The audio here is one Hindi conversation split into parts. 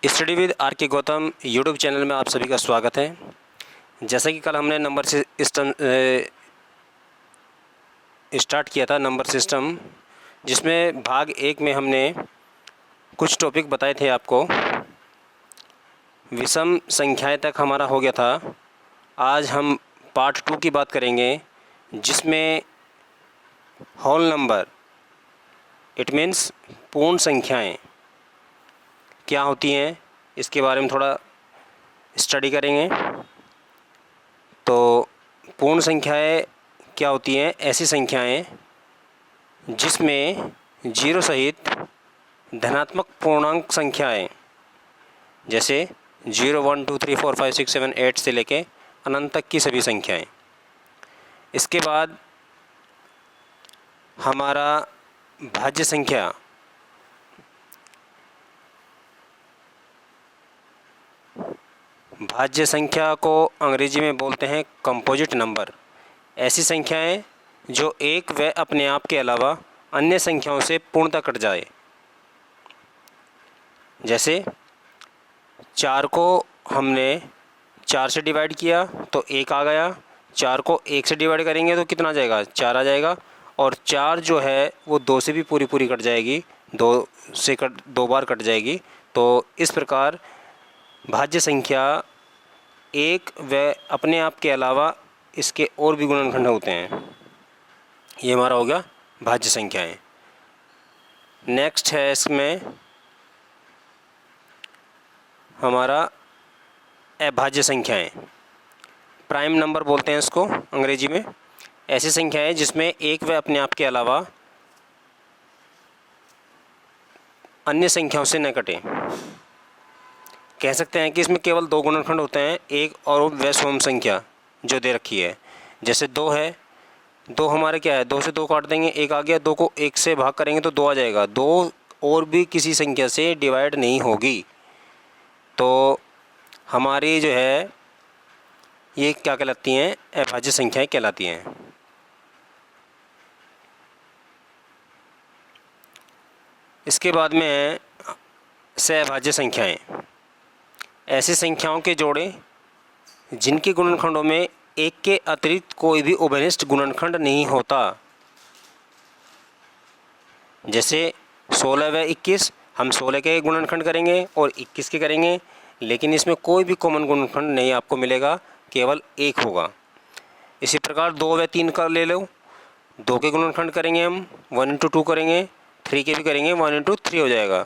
स्टडी विद आर के गौतम यूट्यूब चैनल में आप सभी का स्वागत है। जैसा कि कल हमने नंबर सिस्टम स्टार्ट किया था, नंबर सिस्टम, जिसमें भाग 1 में हमने कुछ टॉपिक बताए थे आपको। विषम संख्याएं तक हमारा हो गया था। आज हम पार्ट 2 की बात करेंगे, जिसमें होल नंबर, इट मीन्स पूर्ण संख्याएं क्या होती हैं, इसके बारे में थोड़ा स्टडी करेंगे। तो पूर्ण संख्याएं क्या होती हैं? ऐसी संख्याएं जिसमें जीरो सहित धनात्मक पूर्णांक संख्याएं, जैसे 0 1 2 3 4 5 6 7 8 से लेके अनंत तक की सभी संख्याएं। इसके बाद हमारा भाज्य संख्या, भाज्य संख्या को अंग्रेजी में बोलते हैं कंपोजिट नंबर। ऐसी संख्याएं जो एक व अपने आप के अलावा अन्य संख्याओं से पूर्णतः कट जाए। जैसे 4 को हमने 4 से डिवाइड किया तो 1 आ गया, 4 को 1 से डिवाइड करेंगे तो कितना आ जाएगा? 4 आ जाएगा। और 4 जो है वो 2 से भी पूरी कट जाएगी, 2 बार कट जाएगी। तो इस प्रकार भाज्य संख्या एक व अपने आप के अलावा इसके और भी गुणनखंड होते हैं। ये हमारा हो गया भाज्य संख्याएं। नेक्स्ट है इसमें हमारा अभाज्य संख्याएं, प्राइम नंबर बोलते हैं इसको अंग्रेजी में। ऐसी संख्याएं जिसमें एक व अपने आप के अलावा अन्य संख्याओं से न कटें। कह सकते हैं कि इसमें केवल 2 गुणनखंड होते हैं, एक और वह सम संख्या जो दे रखी है। जैसे 2 है, 2 हमारे क्या है? 2 से 2 काट देंगे, 1 आ गया। 2 को 1 से भाग करेंगे तो 2 आ जाएगा। 2 और भी किसी संख्या से डिवाइड नहीं होगी। तो हमारी जो है ये क्या कहलाती हैं? अभाज्य संख्याएं कहलाती हैं। इसके बाद में है सहअभाज्य संख्याएं। ऐसी संख्याओं के जोड़े जिनके गुणनखंडों में एक के अतिरिक्त कोई भी उभयनिष्ठ गुणनखंड नहीं होता। जैसे 16 व 21, हम 16 के गुणनखंड करेंगे और 21 के करेंगे, लेकिन इसमें कोई भी कॉमन गुणनखंड नहीं आपको मिलेगा, केवल एक होगा। इसी प्रकार 2 व 3 का ले लो, 2 के गुणनखंड करेंगे हम 1 × 2 करेंगे, 3 के भी करेंगे 1 × 3 हो जाएगा।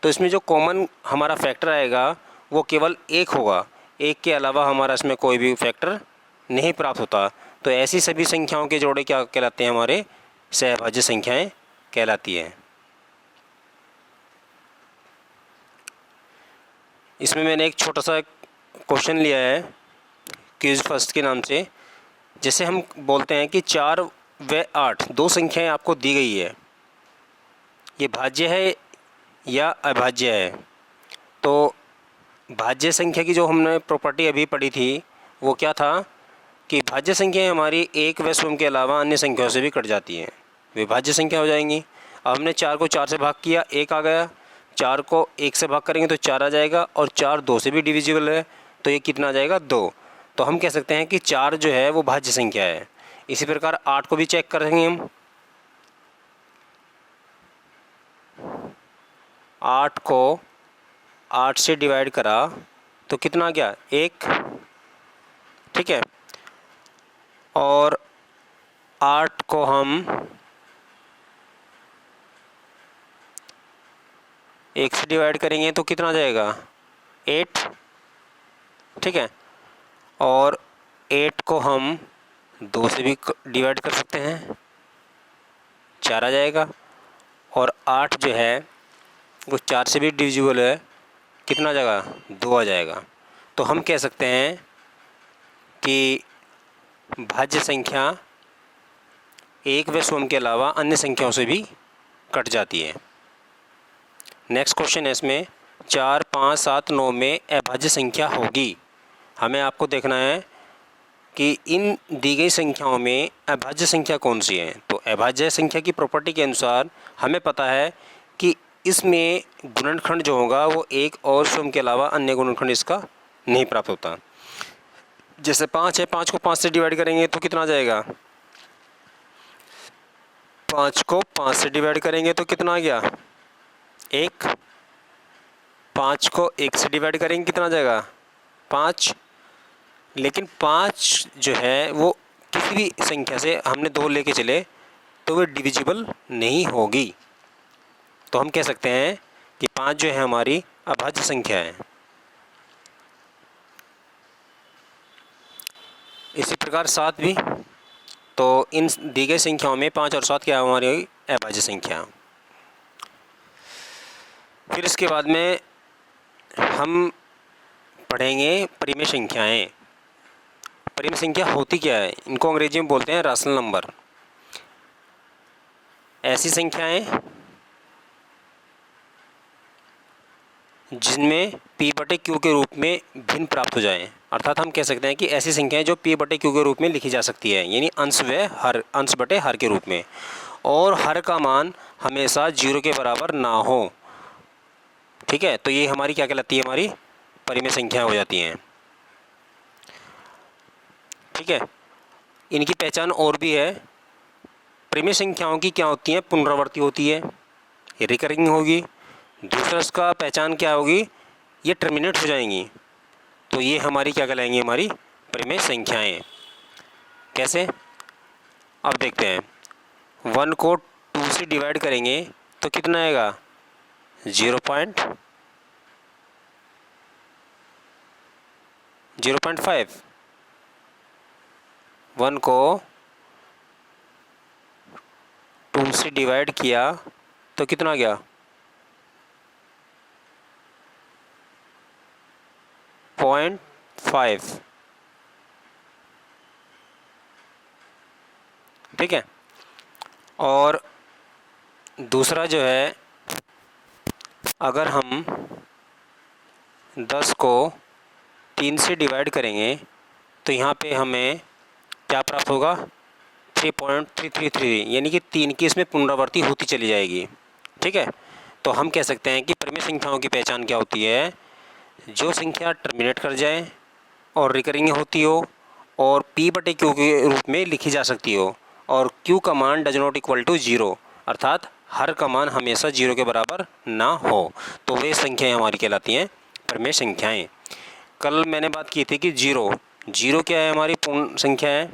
तो इसमें जो कॉमन हमारा फैक्टर आएगा वो केवल एक होगा, एक के अलावा हमारा इसमें कोई भी फैक्टर नहीं प्राप्त होता। तो ऐसी सभी संख्याओं के जोड़े क्या कहलाते हैं? हमारे सहअभाज्य संख्याएं कहलाती हैं। इसमें मैंने एक छोटा सा क्वेश्चन लिया है क्विज फर्स्ट के नाम से। जैसे हम बोलते हैं कि 4 व 8 2 संख्याएं आपको दी गई है, ये भाज्य है या अभाज्य है? तो भाज्य संख्या की जो हमने प्रॉपर्टी अभी पढ़ी थी वो क्या था कि भाज्य संख्याएं हमारी एक व स्वयं के अलावा अन्य संख्याओं से भी कट जाती हैं, वे भाज्य संख्या हो जाएंगी। अब हमने 4 को 4 से भाग किया, 1 आ गया। 4 को 1 से भाग करेंगे तो 4 आ जाएगा, और 4 2 से भी डिविजिबल है, तो ये कितना आ जाएगा? 2। तो हम कह सकते हैं कि 4 जो है वो भाज्य संख्या है। इसी प्रकार 8 को भी चेक करेंगे हम। 8 को 8 से डिवाइड करा तो कितना आ गया? 1, ठीक है। और 8 को हम 1 से डिवाइड करेंगे तो कितना आ जाएगा? 8, ठीक है। और 8 को हम 2 से भी डिवाइड कर सकते हैं, 4 आ जाएगा। और 8 जो है वो 4 से भी डिविजिबल है, कितना आ जाएगा? 2 आ जाएगा। तो हम कह सकते हैं कि भाज्य संख्या एक व स्वयं के अलावा अन्य संख्याओं से भी कट जाती है। नेक्स्ट क्वेश्चन है इसमें 4 5 7 9 में अभाज्य संख्या होगी। हमें आपको देखना है कि इन दी गई संख्याओं में अभाज्य संख्या कौन सी है। तो अभाज्य संख्या की प्रॉपर्टी के अनुसार हमें पता है कि इसमें गुणनखंड जो होगा वो 1 और 0 के अलावा अन्य गुणनखंड इसका नहीं प्राप्त होता। जैसे 5 है, 5 को 5 से डिवाइड करेंगे तो कितना आ जाएगा? 5 को 5 से डिवाइड करेंगे तो कितना आ गया? 1। 5 को 1 से डिवाइड करेंगे कितना आ जाएगा? 5। लेकिन 5 जो है वो किसी भी संख्या से हमने 2 लेके चले तो वो डिविजिबल नहीं होगी। तो हम कह सकते हैं कि 5 जो है हमारी अभाज्य संख्या है। इसी प्रकार 7 भी। तो इन दी गई संख्याओं में 5 और 7 क्या है? हमारी अभाज्य संख्या। फिर इसके बाद में हम पढ़ेंगे परिमेय संख्याएं। परिमेय संख्या होती क्या है? इनको अंग्रेजी में बोलते हैं राशनल नंबर। ऐसी संख्याएं जिनमें p/q के रूप में भिन्न प्राप्त हो जाएं। अर्थात हम कह सकते हैं कि ऐसी संख्याएं जो p/q के रूप में लिखी जा सकती है, यानी अंश व हर, अंश बटे हर के रूप में, और हर का मान हमेशा 0 के बराबर ना हो। ठीक है, तो ये हमारी क्या कहलाती है? हमारी परिमेय संख्या हो जाती हैं। ठीक है, इनकी पहचान और भी है। परिमेय संख्याओं की क्या होती है? पुनरावृत्ति होती है, रिकरिंग होगी। दूसरा इसका पहचान क्या होगी? ये टर्मिनेट हो जाएंगी। तो ये हमारी क्या कहलाएंगी? हमारी परिमेय संख्याएं। कैसे? अब देखते हैं। 1 को 2 से डिवाइड करेंगे तो कितना आएगा? 0.05। 1 को 2 से डिवाइड किया तो कितना आ गया? 0.5। ठीक है, और दूसरा जो है, अगर हम 10 को 3 से डिवाइड करेंगे तो यहाँ पे हमें क्या प्राप्त होगा? 3.333, यानी कि 3 की इसमें पुनरावृत्ति होती चली जाएगी। ठीक है, तो हम कह सकते हैं कि परिमेय संख्याओं की पहचान क्या होती है? जो संख्या टर्मिनेट कर जाए और रिकरिंग होती हो और p/q के रूप में लिखी जा सकती हो, और q का मान डज नॉट इक्वल टू 0, अर्थात हर का मान हमेशा 0 के बराबर ना हो, तो वे संख्याएं हमारी कहलाती हैं परिमेय संख्याएं। कल मैंने बात की थी कि 0 क्या है? हमारी पूर्ण संख्या है,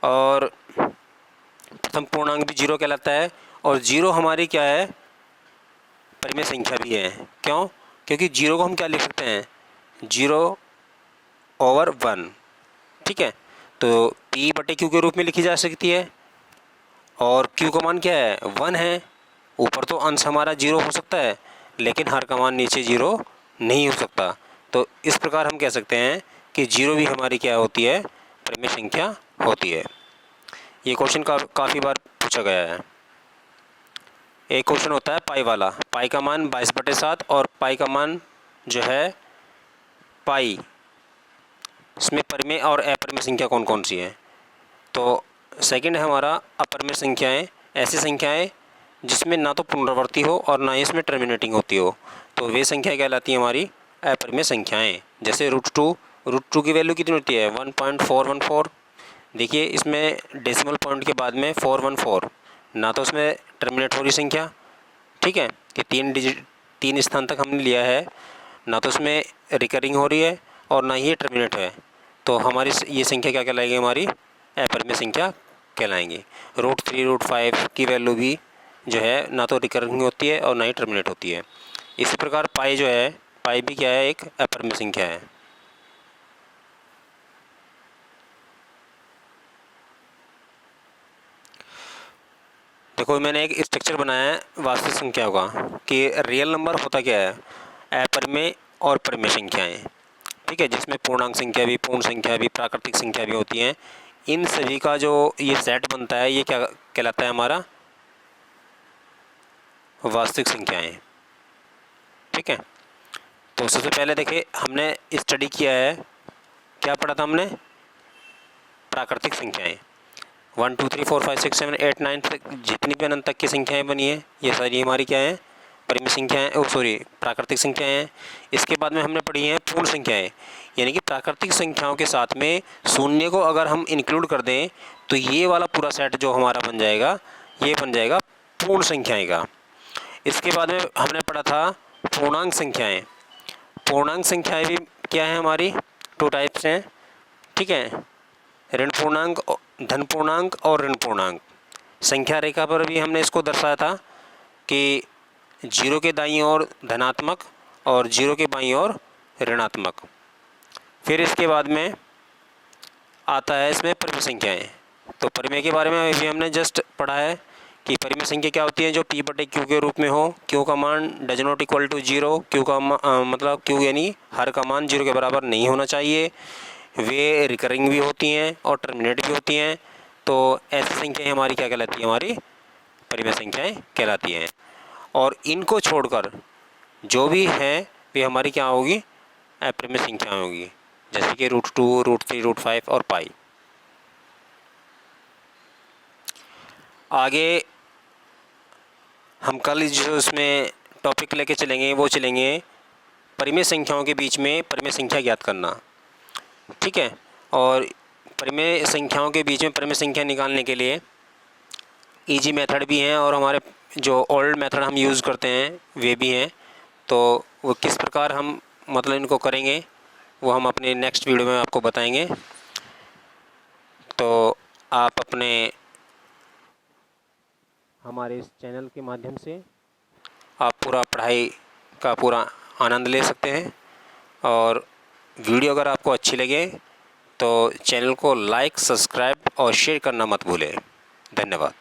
और प्रथम पूर्णांक भी 0 कहलाता है, और 0 हमारी क्या है? परिमेय संख्या भी है। क्यों? क्योंकि 0 को हम क्या लिख सकते हैं? 0/1। ठीक है, तो p/q के रूप में लिखी जा सकती है, और q का मान क्या है? 1 है। ऊपर तो अंश हमारा 0 हो सकता है, लेकिन हर का मान नीचे 0 नहीं हो सकता। तो इस प्रकार हम कह सकते हैं कि 0 भी हमारी क्या होती है? परिमेय संख्या होती है। ये क्वेश्चन काफ़ी बार पूछा गया है। एक क्वेश्चन होता है पाई वाला। पाई का मान 22/7 और पाई का मान जो है पाई, इसमें परिमेय और अपरिमेय संख्या कौन कौन सी है? तो सेकंड है हमारा अपरिमेय संख्याएं। ऐसी संख्याएं जिसमें ना तो पुनरावृत्ति हो और ना ही इसमें टर्मिनेटिंग होती हो, तो वे संख्याएं कहलाती हैं हमारी अपरिमेय संख्याएं। जैसे √2 की वैल्यू कितनी होती है? 1.414। देखिए, इसमें डेसिमल पॉइंट के बाद में 414, ना तो उसमें टर्मिनेट हो रही संख्या। ठीक है, ये 3 स्थान तक हमने लिया है, ना तो उसमें रिकरिंग हो रही है और ना ही ये टर्मिनेट है, तो हमारी ये संख्या क्या कहलाएगी? हमारी अपरिमेय संख्या कहलाएंगी। √3 √5 की वैल्यू भी जो है ना तो रिकरिंग होती है और ना ही टर्मिनेट होती है। इसी प्रकार पाई जो है, पाई भी क्या है? एक अपरिमेय संख्या है। देखो, मैंने एक स्ट्रक्चर बनाया है वास्तविक संख्याओं का, कि रियल नंबर होता क्या है? अपरिमेय और परिमेय संख्याएं। ठीक है, जिसमें पूर्णांक संख्या भी, पूर्ण संख्या भी, प्राकृतिक संख्या भी होती हैं। इन सभी का जो ये सेट बनता है, ये क्या कहलाता है? हमारा वास्तविक संख्याएं। ठीक है, तो सबसे पहले देखिए, हमने स्टडी किया है, क्या पढ़ा था हमने? प्राकृतिक संख्याएं। 1 2 3 4 5 6 7 8 9 तक जितनी भी अनंत तक की संख्याएं बनी हैं, ये सारी हमारी क्या है? परिमेय संख्याएँ प्राकृतिक संख्याएँ हैं। इसके बाद में हमने पढ़ी हैं पूर्ण संख्याएँ, यानी कि प्राकृतिक संख्याओं के साथ में शून्य को अगर हम इंक्लूड कर दें तो ये वाला पूरा सेट जो हमारा बन जाएगा, ये बन जाएगा पूर्ण संख्याएँ का। इसके बाद में हमने पढ़ा था पूर्णांक संख्याएँ। पूर्णांक संख्याएँ भी क्या है हमारी, 2 टाइप्स हैं, ठीक है, ऋण पूर्णांक, धन पूर्णांक और ऋण पूर्णांक। संख्या रेखा पर भी हमने इसको दर्शाया था कि 0 के दाईं ओर धनात्मक और 0 के बाईं ओर ऋणात्मक। फिर इसके बाद में आता है इसमें परिमेय संख्याएँ। तो परिमेय के बारे में अभी हमने जस्ट पढ़ा है कि परिमेय संख्या क्या होती है, जो P/Q के रूप में हो, Q का मान does not equal to 0, Q का मतलब Q यानी हर का मान 0 के बराबर नहीं होना चाहिए, वे रिकरिंग भी होती हैं और टर्मिनेट भी होती हैं। तो ऐसी संख्याएँ हमारी क्या कहलाती हैं, हमारी परिमेय संख्याएँ कहलाती हैं। और इनको छोड़कर जो भी है वे हमारी क्या होगी, अपरिमेय संख्याएँ होगी, जैसे कि √2, √3, √5 और पाई। आगे हम कल जो इसमें टॉपिक लेके चलेंगे वो चलेंगे परिमेय संख्याओं के बीच में परिमेय संख्या ज्ञात करना, ठीक है। और परिमेय संख्याओं के बीच में परिमेय संख्या निकालने के लिए इजी मेथड भी हैं और हमारे जो ओल्ड मेथड हम यूज़ करते हैं वे भी हैं। तो वो किस प्रकार हम मतलब इनको करेंगे वो हम अपने नेक्स्ट वीडियो में आपको बताएंगे। तो आप अपने हमारे इस चैनल के माध्यम से आप पूरा पढ़ाई का पूरा आनंद ले सकते हैं। और वीडियो अगर आपको अच्छी लगे तो चैनल को लाइक, सब्सक्राइब और शेयर करना मत भूलें। धन्यवाद।